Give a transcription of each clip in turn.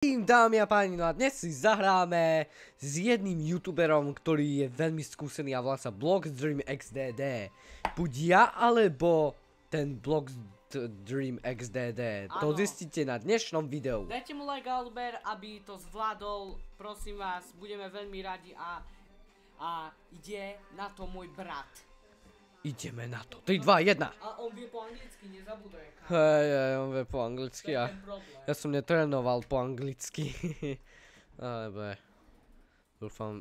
Dámy a páni, no a dnes si zahráme s jedným youtuberom, ktorý je veľmi skúsený a volá sa Bloxdream XDD. Buď ja, alebo ten Bloxdream XDD. To zistíte na dnešnom videu. Dajte mu like a odber, aby to zvládol, prosím vás, budeme veľmi radi a ide na to môj brat. Ideme na to. 3, 2, 1. A on vie po anglicky, nezabudaj. Hej, on vie po anglicky a ja som netrénoval po anglicky. Ale dúfam.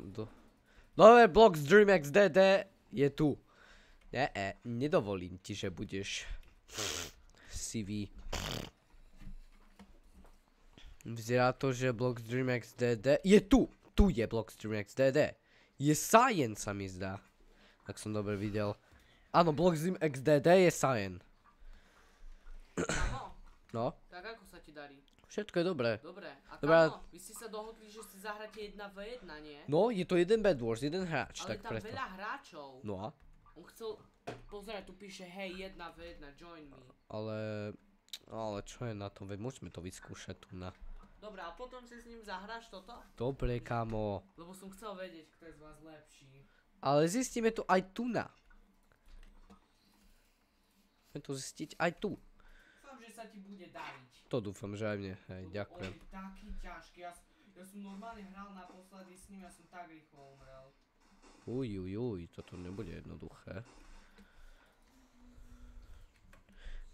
Dobre, Bloxdream XDD je tu. Nedovolím ti, že budeš CV. Vyzerá to, že Bloxdream XDD je tu. Tu je Bloxdream XDD. Je Science, sa mi zdá. Tak som dobre videl. Áno, Bloxdream XDD je Science. No. Tak ako sa ti darí? Všetko je dobré. Dobre, a kámo, vy ste sa dohodli, že si zahráte 1v1, nie? No, je to jeden Bed Wars, jeden hráč, ale tak tam preto. veľa hráčov. No a? On chcel, pozerať, tu píše, hej, 1v1, join me. Ale čo je na tom, veď môžeme to vyskúšať tu na. Dobre, a potom si s ním zahráš toto? Dobre, kámo. Lebo som chcel vedieť, kto je z vás lepší. Ale zistíme to aj tu na. Chceme to zistiť aj tu. Dúfam, že sa ti bude dariť. To dúfam, že aj mne, hej, ďakujem. On je taký ťažký, ja som normálne hral naposledy s ním, ja som tak rýchlo umrel. Uj, toto nebude jednoduché.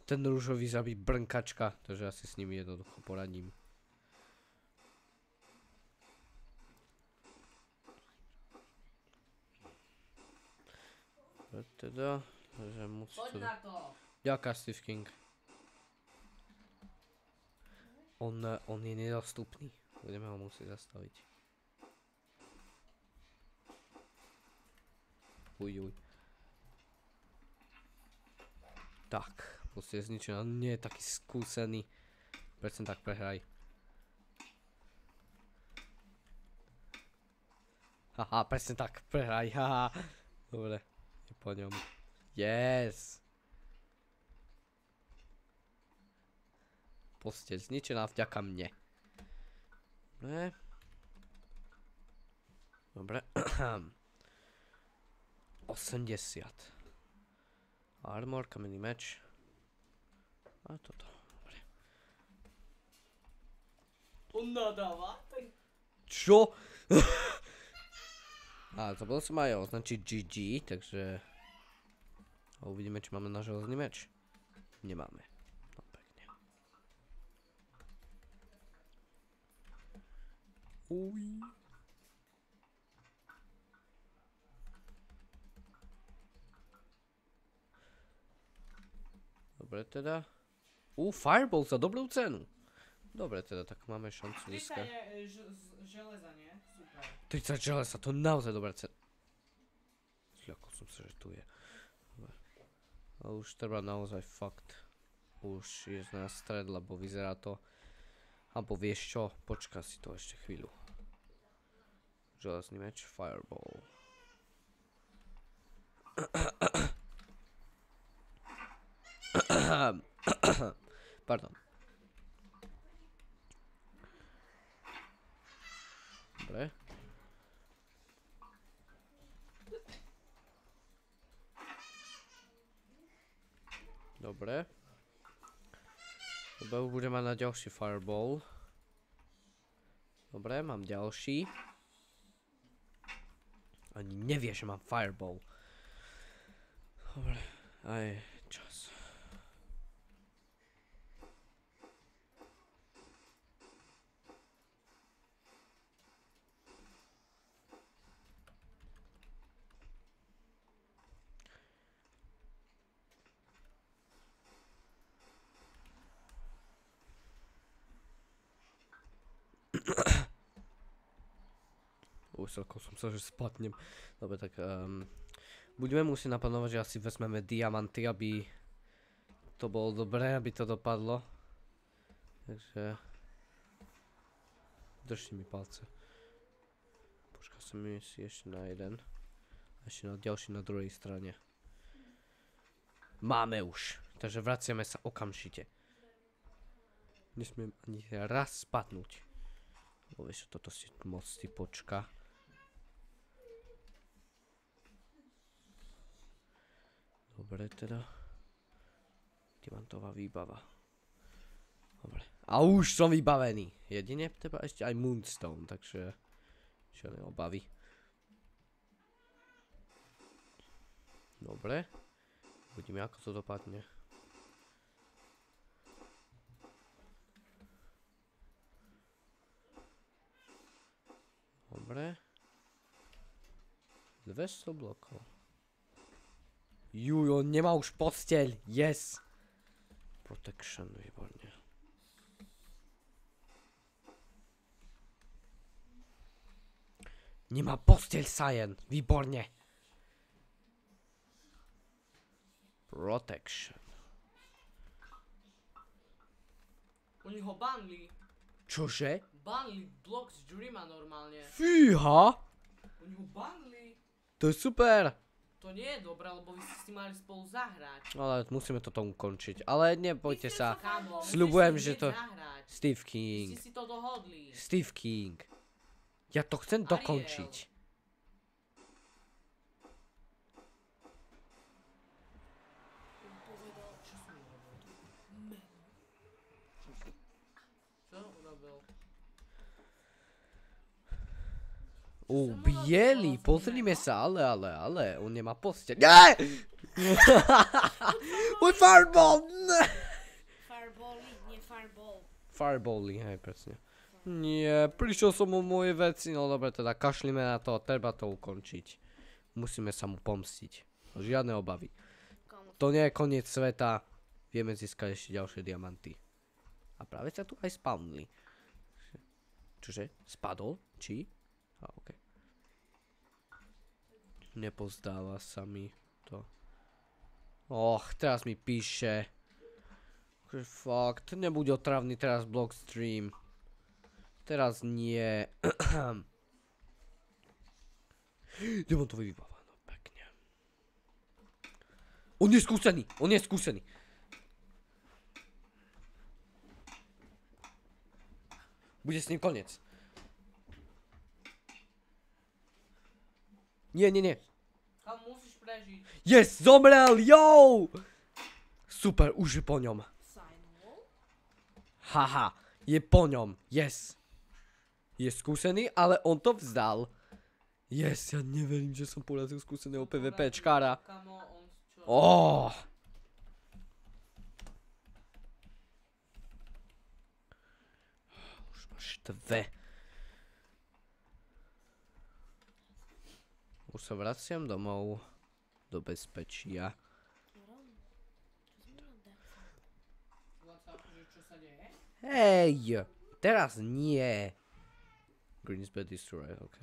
Ten rúžový zabí brnkačka, takže asi s ním jednoducho poradím. Teda, že musí Poď to... na to! Ďakujem, Steve King. On je nedostupný. Budeme ho musieť zastaviť. Uj. Tak, musíte zničiť, ale nie je taký skúsený. Prečo tak prehraj. Haha, presne tak, prehraj, haha. Dobre, je po ňom. Yes! Posteľ zničená vďaka mne. Dobre. 80. Armor, kamenný meč. A toto. Dobre. On nadáva? Čo? A zabudol som aj označiť GG, takže... A uvidíme, či máme na železný meč. Nemáme. No pekne. Uj. Dobre teda. Fireball za dobrú cenu. Dobre teda, tak máme šancu získať. 30 železa, nie? Super. 30 železa, to je naozaj dobrá cena. Zľakol som sa, že tu je. A už treba naozaj fakt. Už je na stred, lebo vyzerá to. Alebo vieš čo, počka si to ešte chvíľu. Železný meč, fireball. Pardon. Dobre. Dobre. Dobre, už budem mať na ďalší fireball. Dobre, mám ďalší. Ani nevie, že mám fireball. Dobre, aj čas. Uselkol som sa, že spadnem. Dobre, tak budeme musieť naplánovať, že asi vezmeme diamanty, aby to bolo dobré, aby to dopadlo. Takže držte mi palce. Počkaj som si ešte na jeden. A ešte na ďalší na druhej strane. Máme už. Takže vraciame sa okamžite. Nesmiem ani raz spadnúť. Vieš, toto si moc si počka. Dobre teda. Diamantová výbava. Dobre. A už som vybavený. Jedine teba ešte aj Moonstone, takže žiadne obavy. Dobre. Uvidíme, ako to dopadne. Dobre. 200 blokov. Juj, on nemá už posteľ. Yes. Protection, výborne. Nemá posteľ, Cyan. Výborne. Protection. Oni ho banli. Čože? Banli Blocks Dreama normálne. Fíha. Oni ho banli. To je super. To nie je dobré, lebo vy ste si mali spolu zahrať. Ale musíme toto ukončiť. Ale nebojte sa. Kamo, Sľubujem, musíš si že to... hneď zahrať. Steve Vy King. ste si to dohodli. Steve King. Ja to chcem Ariel. dokončiť. Čo urobil? Bielý, pozrime sa, ale, on nemá posteľ. Nie! Môj fireball! Firebally, nie fireball. Firebally, hej, presne. Nie, prišiel som o moje veci, no dobre, teda kašlíme na to, treba to ukončiť. Musíme sa mu pomstiť. Žiadne obavy. Kamo, To nie je koniec sveta, vieme získať ešte ďalšie diamanty. A práve sa tu aj spawnli. Čože? Spadol? Či? A okej. Nepozdáva sa mi to. Och, teraz mi píše. Akože fakt, nebuď otravný teraz Blockstream. Teraz nie. Diamantový výbava, no pekne. On je skúsený, on je skúsený. Bude s ním koniec. Nie, nie, nie. Kam musíš prežiť. Yes, zomrel, yo! Super, už je po ňom. Cyan. Haha, je po ňom, yes. Je skúsený, ale on to vzdal. Yes, ja neverím, že som porazil skúseného PvPčkára. Kamo, on čo? Oh. Už máš dve. Už sa vraciam domov do bezpečia. WhatsApp, že čo sa deje? Hej, teraz nie. Green's bed destroyed, ok.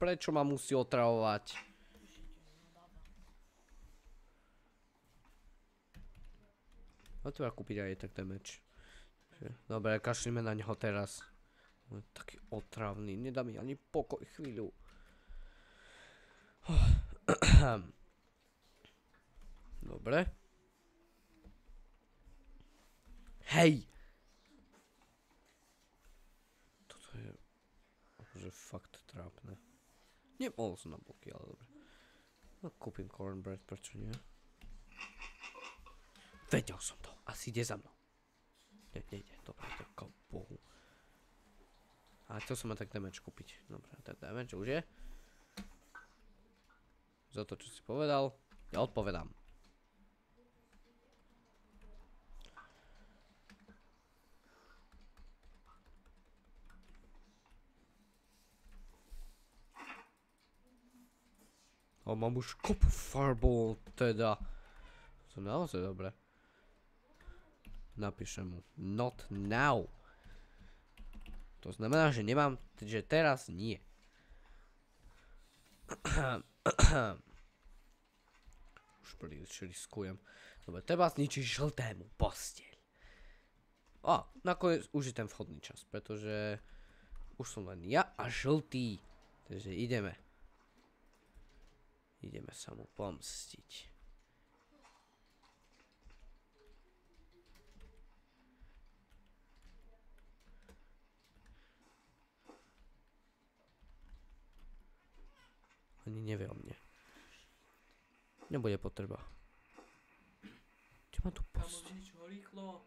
Prečo ma musí otravovať? No treba kúpiť aj tak damage. Dobre, kašlíme na neho teraz. On je taký otravný, nedá mi ani pokoj chvíľu. Dobre. Hej! Toto je akože fakt trápne. Nemohol som na bloky, ale dobre. No kúpim cornbread, prečo nie? Vedel som to, asi ide za mnou. Nejde, dobre, to bohu. A chcel som ma tak damage kúpiť. Dobre, tak damage už je. Za to, čo si povedal, ja odpovedám. O, mám už kopu fireball, teda. To naozaj dobre. Napíšem mu, not now. To znamená, že nemám, že teraz nie. Už príliš riskujem. Dobre, teba zničí žltému posteľ. Nakoniec už je ten vhodný čas, pretože už som len ja a žltý. Takže ideme. Ideme sa mu pomstiť. ani nevie o mne. Nebude potreba. Kde ma tu Kamo, post? znič ho rýchlo.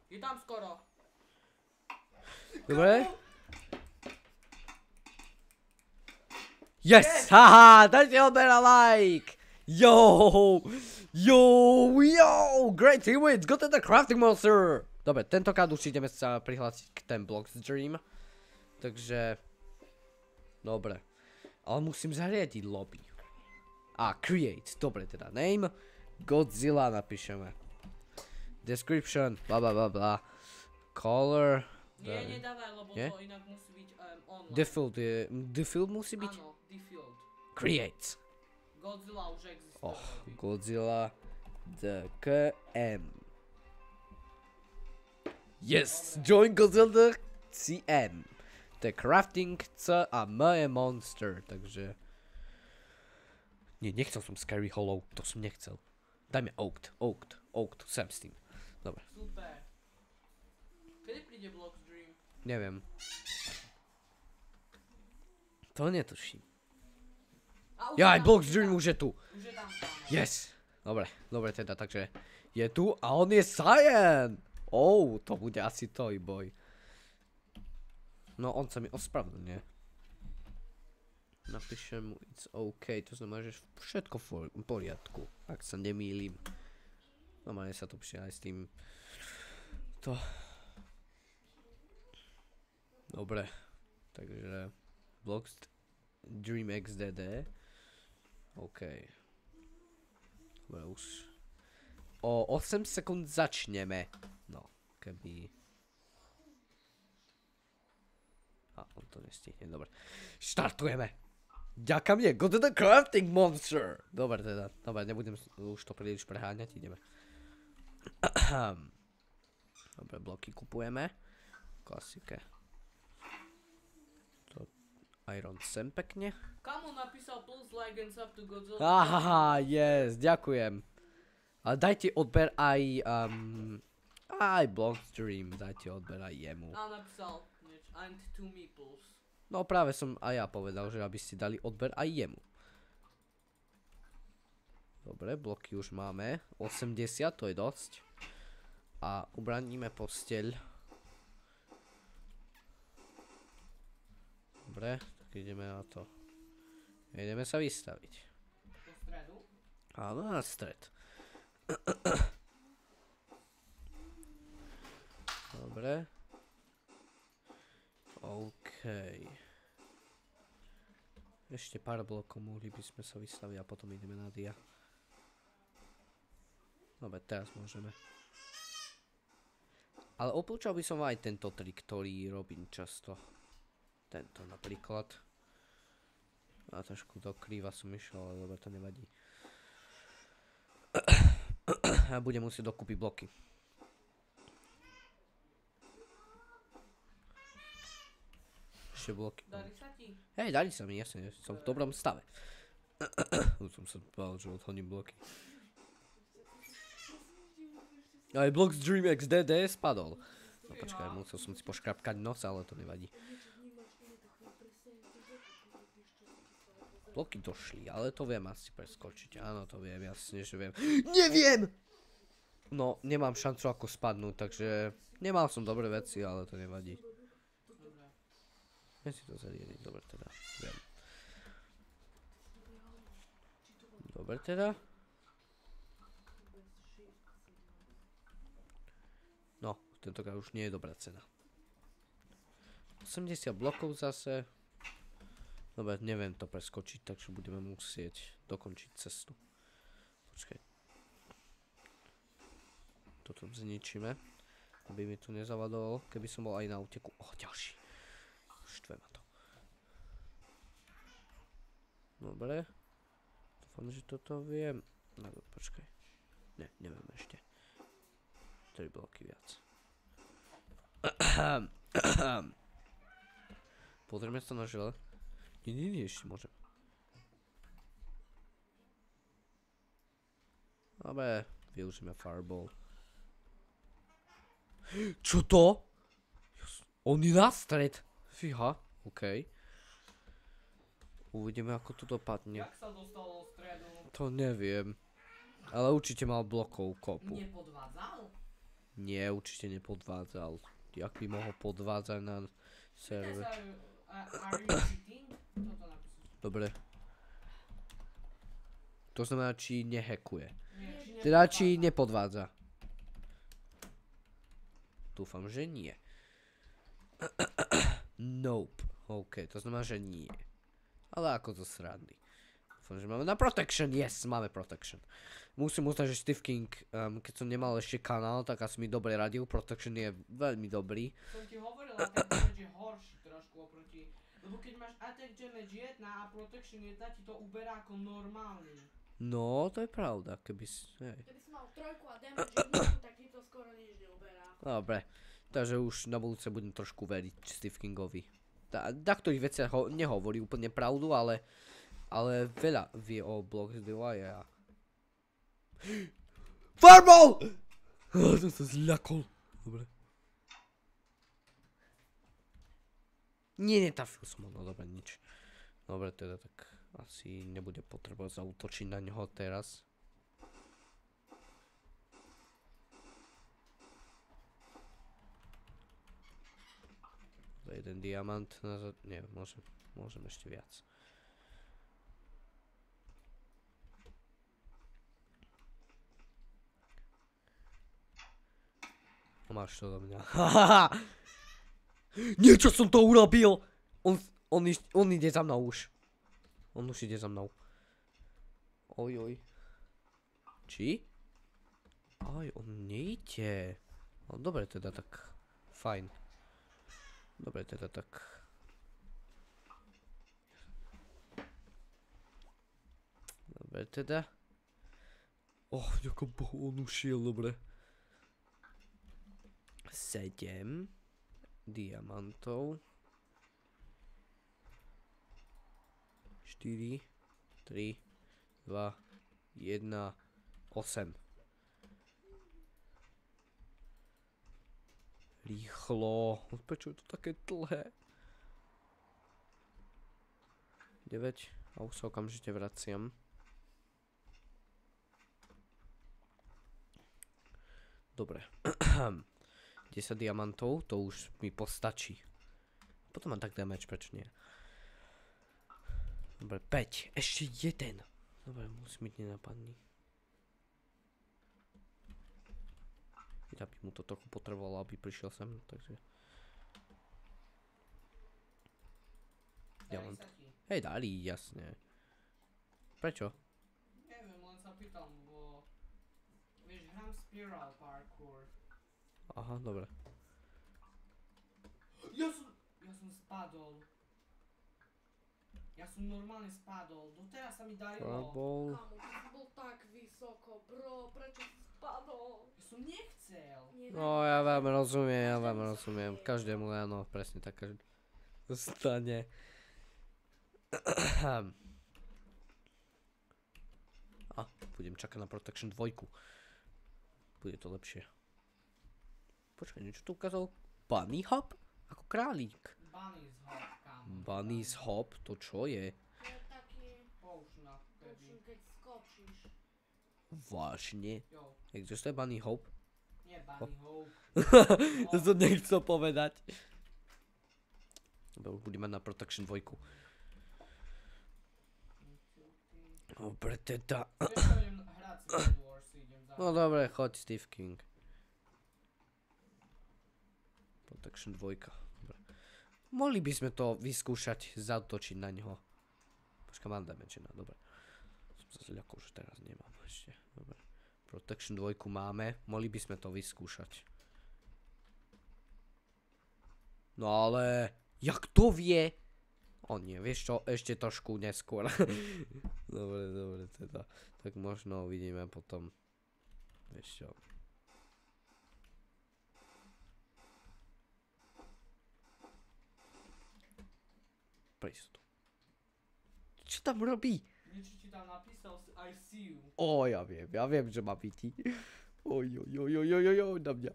Je tam skoro. Dobre? Yes! Haha! Dajte odber a like! Yo! Yo! Yo! Great teammates! Got the crafting monster! Dobre, tentokrát už ideme sa prihlásiť k ten Blocks Dream. Takže... Dobre. Ale musím zariadiť lobby. Create. Dobre, teda name. Godzilla napíšeme. Description. Bla bla bla bla. Color. Nie, nedávaj, lebo Nie? to inak musí byť online. Default musí byť? Áno, default. Create. Godzilla už existuje. Godzilla DKM. Yes, join Godzilla CM. The crafting C a M je monster, takže... Nie, nechcel som Scary Hollow, to som nechcel. Dajme Oaked, sem s tým. Dobre, Super. Kedy príde Blocks Dream? neviem. To netuším. Už Ja, je aj tam, Blocks už je Dream tam. už je tu. Už je tam. Yes. Dobre teda, takže je tu a on je Cyan. To bude asi Toy Boy. No, on sa mi ospravedlňuje. Napíšem mu it's OK, to znamená, že všetko v poriadku, ak sa nemýlim. Normálne sa to píše aj s tým. To. Dobre, takže Blocks Dream XDD. OK. Dobre, už. O 8 sekúnd začneme. No, keby... On to nestihne, dobre. Štartujeme! Ďaká mne, go to the crafting monster! Dobre teda, dobre, nebudem už to príliš preháňať, ideme. Dobre, bloky kupujeme. Klasike. To Iron sem pekne. Kamo napísal plus like and sub to Godzilla. Aha, yes, ďakujem. Ale dajte odber aj... aj Blocks Dream, dajte odber aj jemu. Napísal niečo. And to meeples. No práve som aj ja povedal, že aby ste dali odber aj jemu. Dobre, bloky už máme. 80, to je dosť. A ubraníme posteľ. Dobre, tak ideme na to. Ideme sa vystaviť. Do stredu. Áno, na stred. Dobre. OK. Ešte pár blokov mohli by sme sa vystaviť a potom ideme na dia. Dobre, teraz môžeme. Ale opúčal by som aj tento trik, ktorý robím často. Tento napríklad. A trošku do kríva som išiel, ale dobre, to nevadí. Ja budem musieť dokúpiť bloky. Ešte bloky. Darí sa ti? Hej, dali sa mi, jasne, som v dobrom stave. Už som sa bál, že odhodím bloky. Aj Blocks Dream XDD spadol. No počkaj, musel som si poškrapkať nos, ale to nevadí. Bloky došli, ale to viem asi preskočiť. Áno, to viem, jasne, že viem. Neviem! No, nemám šancu ako spadnúť, takže... Nemal som dobré veci, ale to nevadí. Ja si to zariadiť, dobre teda, viem. Dobre teda. No, tentokrát už nie je dobrá cena. 80 blokov zase. Dobre, neviem to preskočiť, takže budeme musieť dokončiť cestu. Počkaj. Toto zničíme, aby mi tu nezavadol, keby som bol aj na úteku. Ďalší. Štve ma to. Dobre. Dúfam, že toto viem. No, počkaj. Ne, neviem ešte. 3 bloky viac. Pozrieme sa na žele. Nie, ešte môžem. Dobre, využíme fireball. Čo to? On je na stred. Fíha, okej. Uvidíme, ako to dopadne. Jak sa dostalo do stredu? To neviem. Ale určite mal blokov kopu. Nepodvádzal? Nie, určite nepodvádzal. Jak by mohol podvádzať na server? Are you cheating? Toto napísaš. Dobre. To znamená, či nehackuje. Nie, Teda, či nepodvádza. Dúfam, že nie. Nope. OK, to znamená, že nie. Ale ako to srandy. Dúfam, že máme na protection. Yes, máme protection. Musím uznať, že Steve King, keď som nemal ešte kanál, tak asi mi dobre radil. Protection je veľmi dobrý. Som ti hovoril, attack damage je horší trošku oproti. Lebo keď máš attack damage 1 a protection 1, ti to uberá ako normálny. No, to je pravda, keby si... Hej. Keby si mal trojku a damage jedničku, tak ti to skoro nič neuberá. Dobre, takže už na budúce budem trošku veriť Steve Kingovi. Na ktorých veciach nehovorí úplne pravdu, ale veľa vie o Blocks DIY a... Fireball! To sa zľakol. Dobre. Nie, netrafil som ho, no dobre, nič. Dobre, teda tak asi nebude potrebovať zaútočiť na neho teraz. Jeden diamant, nie, môžem ešte viac. Máš to do mňa. Niečo som to urobil! On ide za mnou už. On už ide za mnou. Ojoj. Či? Aj, on nejde. No dobre teda, tak fajn. Dobre teda, tak... Dobre teda. Ďakujem Bohu, on ušiel, dobre. 7 diamantov. 4, 3, 2, 1, 8. Rýchlo. Prečo je to také dlhé? 9. A už sa okamžite vraciam. Dobre. 10 diamantov, to už mi postačí. Potom mám tak damage, prečo nie? Dobre, 5. Ešte jeden. Dobre, musím byť nenapadný. Ja by mu to trochu potrebovalo, aby prišiel sem, takže... Diamant. Hej, dali, jasne. Prečo? Neviem, len sa pýtam, bo... Vieš, hrám Spiral Parkour. Aha, dobre. Ja som spadol. Ja som normálne spadol. Doteraz sa mi darilo. Fireball. Kámo, ty si bol tak vysoko, bro, prečo si spadol? Ja som nechcel. No, ja vám rozumiem. Každému, áno, presne tak, každý dostane. Budem čakať na Protection 2. Bude to lepšie. Počkaj, niečo tu ukázal? Bunny hop? Ako králík. Bunny's hop, kámo. Bunny's hop? To čo je? To je taký Potion, počin, keď skočíš. Vážne? Jo, Existuje Bunny hop? nie bunny hop. To som nechcel povedať. Dobre, už budem mať na Protection 2. Dobre, teda. Vieš, čo idem hrať si Bed Wars, idem za... No dobre, choď Steve King. Protection 2. Dobre. Mohli by sme to vyskúšať, zautočiť na ňo. Počkaj, mám damage na, dobre. Som sa zľakol, že teraz nemám ešte. Dobre. Protection 2 máme, mohli by sme to vyskúšať. No ale, jak to vie? O nie, vieš čo, ešte trošku neskôr. Dobre, teda. Tak možno uvidíme potom. Vieš čo. Prejsť tu. Čo tam robí? Niečo ti tam napísal, I see you. Ja viem, že ma vidí. Na mňa.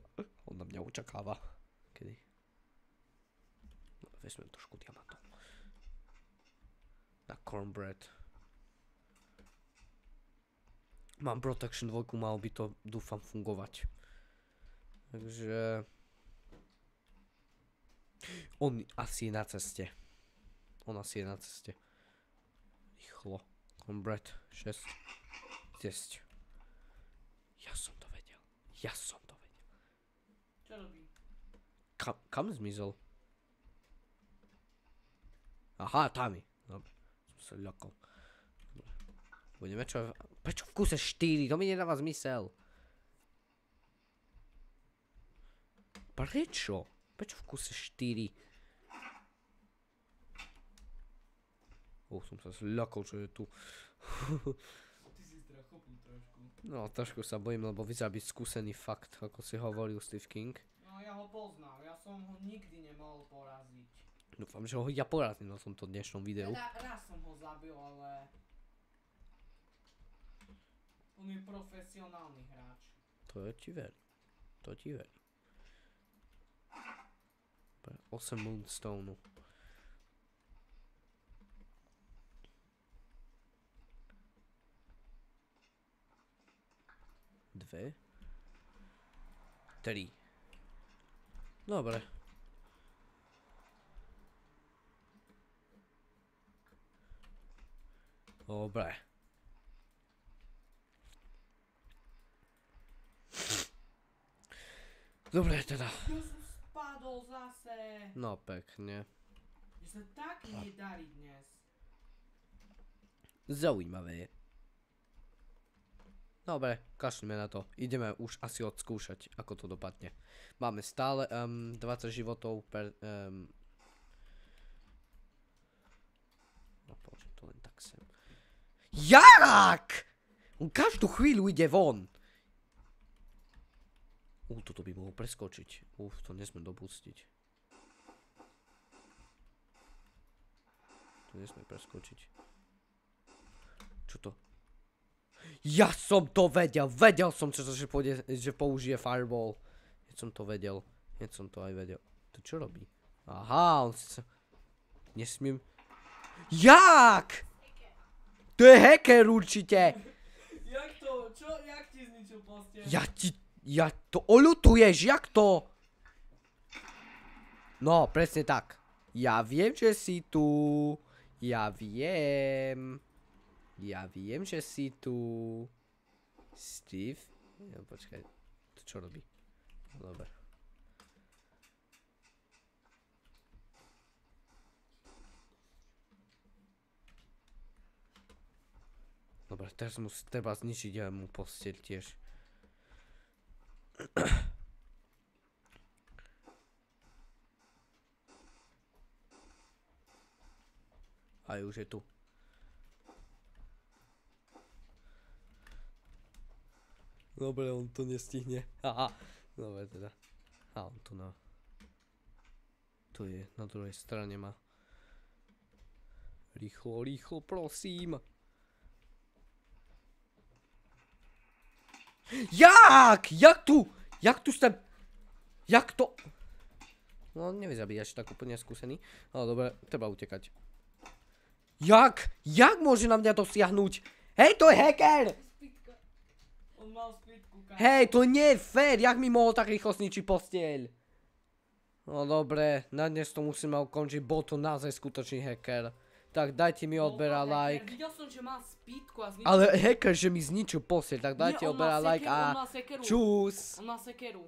On na mňa očakáva. Kedy? No, vezmem trošku diamantov. Na cornbread. Mám protection 2, malo by to, dúfam, fungovať. Takže... On asi je na ceste. On asi je na ceste. Rýchlo. Cornbread 6. 10. Ja som to vedel. Ja som to vedel. Čo robí? Kam zmizol? Aha, tam je. Dobre. Som sa ľakol. Dobre. Budeme čo... Prečo v kuse 4? To mi nedáva zmysel. Prečo? Prečo v kuse 4? Som sa zľakol, čo je tu. Ty si strachopul trošku. No, trošku sa bojím, lebo vyzerá byť skúsený fakt, ako si hovoril Steve King. No ja ho poznám, ja som ho nikdy nemohol poraziť. Dúfam, že ho ja porazím na tomto dnešnom videu. Raz som ho zabil, ale... On je profesionálny hráč. To ti verím. To ti verím. 8 Moonstone. Dve. 3. Dobre. Dobre. Dobre teda. Ja som spadol zase. No pekne. Že sa tak nedarí dnes. Zaujímavé. Dobre, kašlíme na to. Ideme už asi odskúšať, ako to dopadne. Máme stále 20 životov per... No položím to len tak sem. Jak? On každú chvíľu ide von. Toto by mohol preskočiť. To nesmiem dopustiť. To nesmiem preskočiť. Čo to? Ja som to vedel! Vedel som, že použije fireball. Hneď som to vedel. Hneď som to aj vedel. To čo robí? Aha, on sa... Nesmiem... Jak? To je hacker určite! Jak to? Čo? Jak ti zničil posteľ? Ja to oľutuješ, jak to? No, presne tak. Ja viem, že si tu. Ja viem. Ja viem, že si tu. Steve? Ja, počkaj. To čo robí? Dobre. Dobre, teraz mu treba zničiť mu posteľ tiež. Aj už je tu. Dobre, on to nestihne. Aha. Dobre teda. A on tu na... Tu je, na druhej strane má. Rýchlo, rýchlo, prosím. Jak? Jak tu? Jak tu ste... Jak to... No, nevyzabíja až tak úplne skúsený. Ale dobre, treba utekať. Jak? Jak môže na mňa dosiahnuť? Hej, to je hacker! Spýtka. On mal spýtku. Hej, to nie je fér. Jak mi mohol tak rýchlo zničiť postieľ? No dobre, na dnes to musíme ukončiť. Bol to naozaj skutočný hacker. Tak dajte mi odber a like. Videl som, že mal spýtku a zničil. Ale hacker, že mi zničil postieľ, tak dajte odber a like a... On mal sekeru. Čus! On mal sekeru.